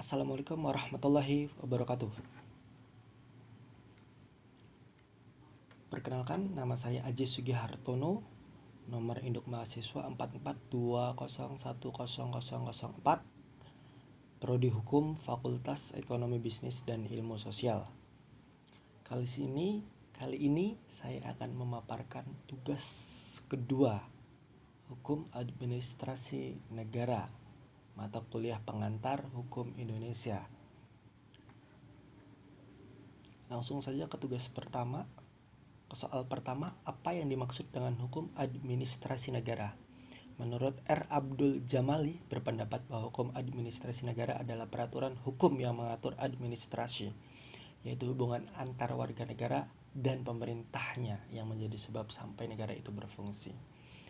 Assalamualaikum warahmatullahi wabarakatuh. Perkenalkan, nama saya Aji Sugihartono, nomor induk mahasiswa 4420100004, Prodi Hukum, Fakultas Ekonomi Bisnis dan Ilmu Sosial. Kali ini saya akan memaparkan tugas kedua Hukum Administrasi Negara, mata kuliah pengantar Hukum Indonesia. Langsung saja ke tugas pertama. Ke soal pertama, apa yang dimaksud dengan hukum administrasi negara? Menurut R. Abdul Jamali berpendapat bahwa hukum administrasi negara adalah peraturan hukum yang mengatur administrasi, yaitu hubungan antar warga negara dan pemerintahnya yang menjadi sebab sampai negara itu berfungsi.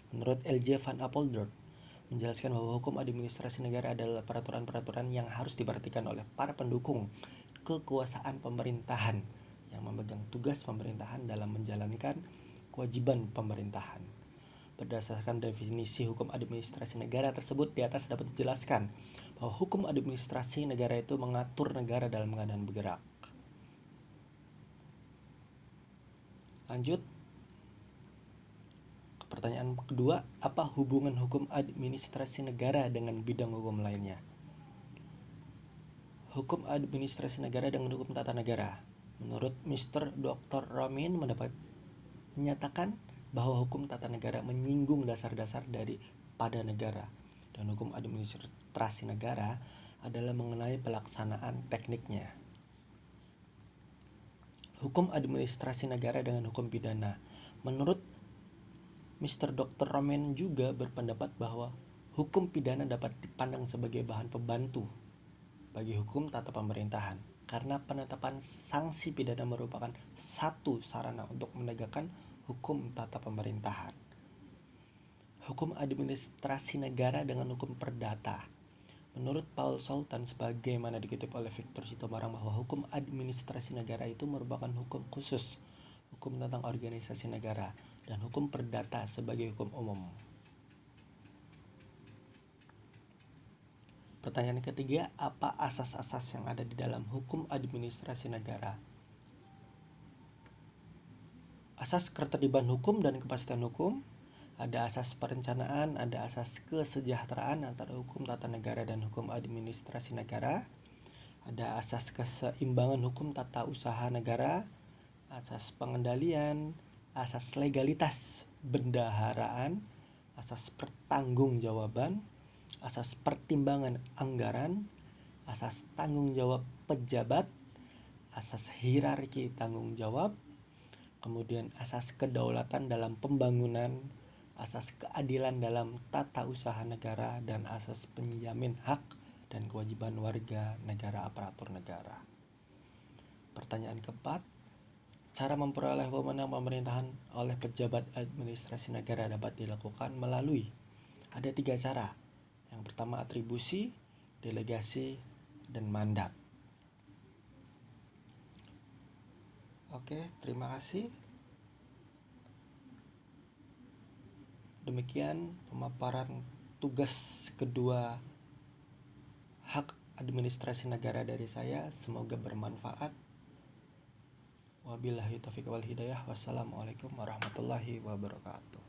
Menurut L.J. van Apeldoorn menjelaskan bahwa hukum administrasi negara adalah peraturan-peraturan yang harus diperhatikan oleh para pendukung kekuasaan pemerintahan yang memegang tugas pemerintahan dalam menjalankan kewajiban pemerintahan. Berdasarkan definisi hukum administrasi negara tersebut di atas dapat dijelaskan bahwa hukum administrasi negara itu mengatur negara dalam keadaan bergerak. Lanjut. Pertanyaan kedua, apa hubungan hukum administrasi negara dengan bidang hukum lainnya? Hukum administrasi negara dengan hukum tata negara. Menurut Mr. Dr. Romin menyatakan bahwa hukum tata negara menyinggung dasar-dasar daripada negara, dan hukum administrasi negara adalah mengenai pelaksanaan tekniknya. Hukum administrasi negara dengan hukum pidana. Menurut Mr. Dr. Roman juga berpendapat bahwa hukum pidana dapat dipandang sebagai bahan pembantu bagi hukum tata pemerintahan, karena penetapan sanksi pidana merupakan satu sarana untuk menegakkan hukum tata pemerintahan. Hukum administrasi negara dengan hukum perdata. Menurut Paul Sultan, sebagaimana dikutip oleh Victor Sitomarang, bahwa hukum administrasi negara itu merupakan hukum khusus, hukum tentang organisasi negara, dan hukum perdata sebagai hukum umum. Pertanyaan ketiga, apa asas-asas yang ada di dalam hukum administrasi negara? Asas ketertiban hukum dan kepastian hukum, ada asas perencanaan, ada asas kesejahteraan antara hukum tata negara dan hukum administrasi negara, ada asas keseimbangan hukum tata usaha negara, asas pengendalian, asas legalitas bendaharaan, asas pertanggungjawaban, asas pertimbangan anggaran, asas tanggung jawab pejabat, asas hierarki tanggung jawab, kemudian asas kedaulatan dalam pembangunan, asas keadilan dalam tata usaha negara, dan asas penjamin hak dan kewajiban warga negara aparatur negara. Pertanyaan keempat, cara memperoleh wewenang pemerintahan oleh pejabat administrasi negara dapat dilakukan melalui ada 3 cara. Yang pertama, atribusi, delegasi, dan mandat. Oke, terima kasih. Demikian pemaparan tugas kedua hak administrasi negara dari saya. Semoga bermanfaat. Wabillahi taufiq wal hidayah. Wassalamualaikum warahmatullahi wabarakatuh.